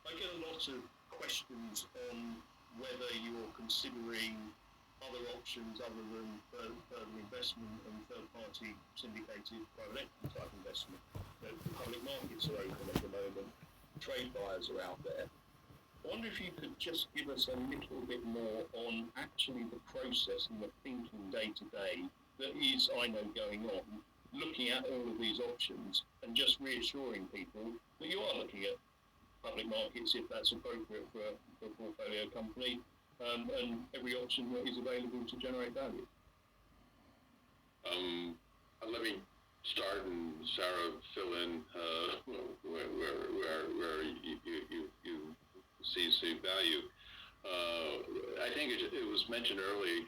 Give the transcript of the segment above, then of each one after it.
I get a lot of questions on whether you're considering other options other than further investment and third-party syndicated private equity type investment. The public markets are open at the moment. Trade buyers are out there. I wonder if you could just give us a little bit more on actually the process and the thinking day to day that is, I know, going on, looking at all of these options and just reassuring people that you are looking at public markets if that's appropriate for a portfolio company, and every option that is available to generate value. Let me start, and Sarah fill in where you see value. I think it was mentioned early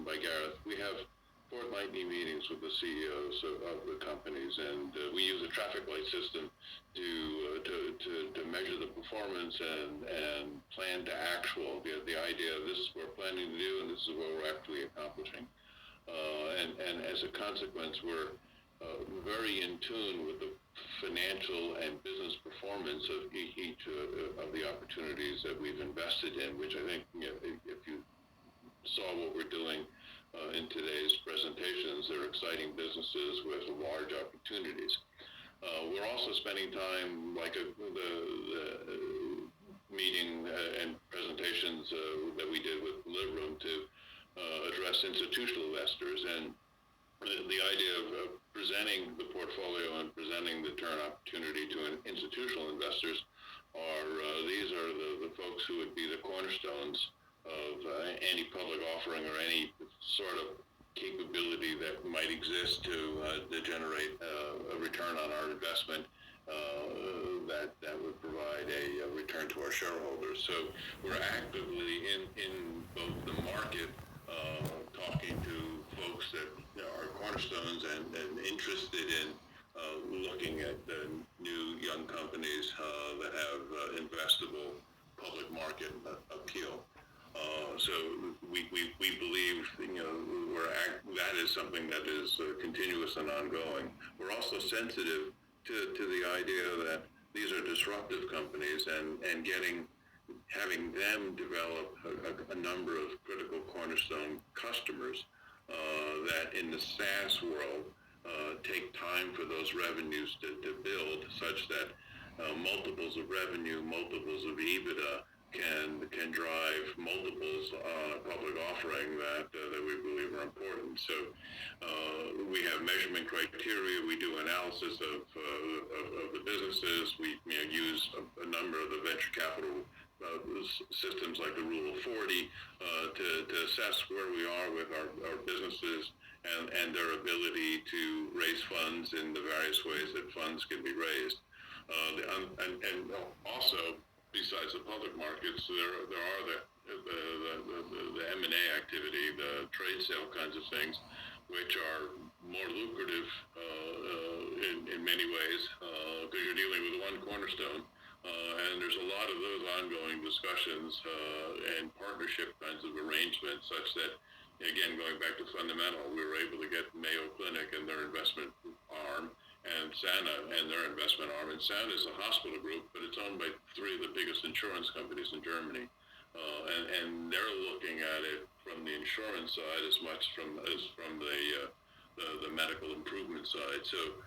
by Gareth. We have fortnightly meetings with the CEOs of the companies, and we use a traffic light system to measure the performance and plan to actual. The idea of this is what we're planning to do, and this is what we're actually accomplishing. And as a consequence, we're very in tune with the financial and business performance of each of the opportunities that we've invested in, which I think, if you saw what we're doing in today's presentations, they're exciting businesses with large opportunities. We're also spending time, like the meeting and presentations that we did with Live Room to address institutional investors, and the idea of presenting the portfolio and presenting the Tern opportunity to institutional investors these are the folks who would be the cornerstones of any public offering or any sort of capability that might exist to generate a return on our investment that would provide a return to our shareholders. So we're actively in both the market talking to folks that are cornerstones and interested in looking at the new young companies that have investable public market appeal. So we believe that is something that is continuous and ongoing. We're also sensitive to the idea that these are disruptive companies, and having them develop a number of critical cornerstone customers that in the SaaS world take time for those revenues to build, such that multiples of revenue, multiples of EBITDA can drive multiples on a public offering that we believe are important. So we have measurement criteria. We do analysis of the businesses. We use a number of the venture capital systems like the Rule of 40 to assess where we are with our businesses and their ability to raise funds in the various ways that funds can be raised. And also, besides the public markets, there are the M&A activity, the trade sale kinds of things, which are more lucrative in many ways because you're dealing with one cornerstone. And there's a lot of those ongoing discussions and partnership kinds of arrangements, such that, again, going back to fundamental, we were able to get Mayo Clinic and their investment arm, and Sana and their investment arm. And Sana is a hospital group, but it's owned by three of the biggest insurance companies in Germany. And they're looking at it from the insurance side as much as from the medical improvement side. So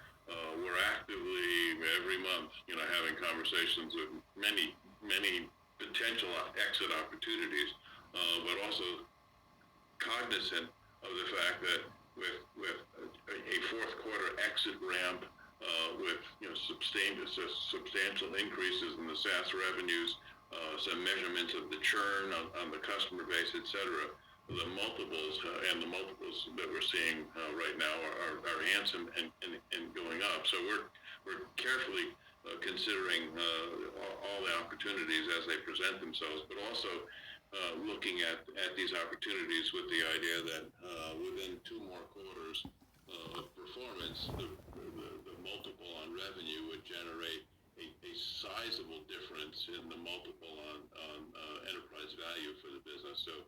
we're actively every month, having conversations with many potential exit opportunities, but also cognizant of the fact that with a fourth quarter exit ramp, with substantial increases in the SaaS revenues, some measurements of the churn on the customer base, et cetera, the multiples that we're seeing right now are handsome and going up. So we're carefully considering all the opportunities as they present themselves, but also looking at these opportunities with the idea that within 2 more quarters of performance, the multiple on revenue would generate a sizable difference in the multiple on enterprise value for the business. So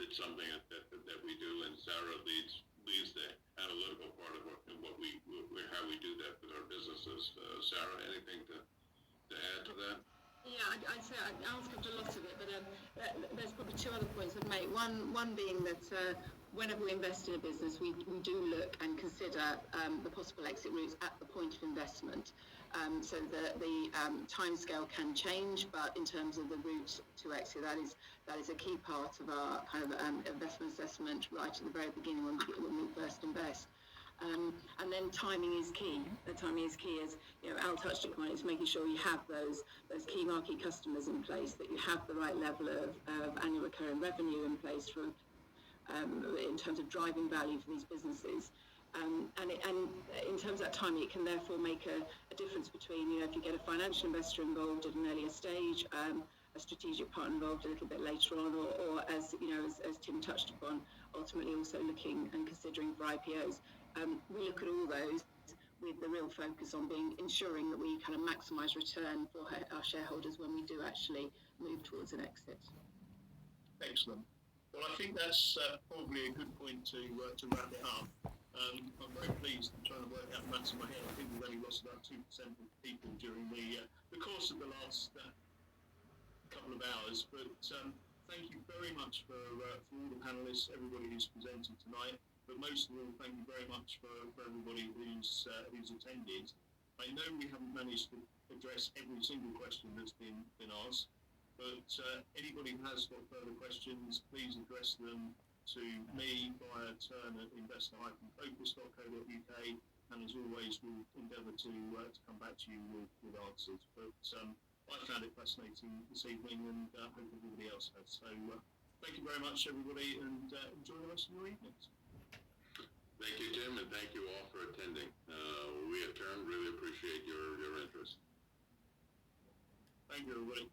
it's something that we do, and Sarah leads the analytical part of how we do that with our businesses. Sarah, anything to add to that? Yeah, I'd say I answered a lot of it, but there's probably two other points I'd make. One being that whenever we invest in a business, we do look and consider the possible exit routes at the point of investment. So the timescale can change, but in terms of the route to exit, that is a key part of our kind of investment assessment right at the very beginning when we first invest. And then timing is key. The timing is key, as Al touched upon. It's making sure you have those key market customers in place, that you have the right level of annual recurring revenue in place for in terms of driving value for these businesses. And in terms of that timing, it can therefore make a difference between if you get a financial investor involved at an earlier stage, a strategic partner involved a little bit later on, or as Tim touched upon, ultimately also looking and considering for IPOs. We look at all those with the real focus on ensuring that we kind of maximise return for our shareholders when we do actually move towards an exit. Excellent. Well, I think that's probably a good point to wrap it up. I'm very pleased to try and work out the maths in my head. I think we've only lost about 2% of people during the course of the last couple of hours. But thank you very much for all the panellists, everybody who's presented tonight. But most of all, thank you very much for everybody who's attended. I know we haven't managed to address every single question that's been asked, but anybody who has got further questions, please address them to me via Tern at investor-focus.co.uk, and as always, we'll endeavour to come back to you with answers. But I found it fascinating this evening, and hope everybody else has. So thank you very much, everybody, and enjoy the rest of your evenings. Thank you, Tim, and thank you all for attending. We at Tern really appreciate your interest. Thank you, everybody.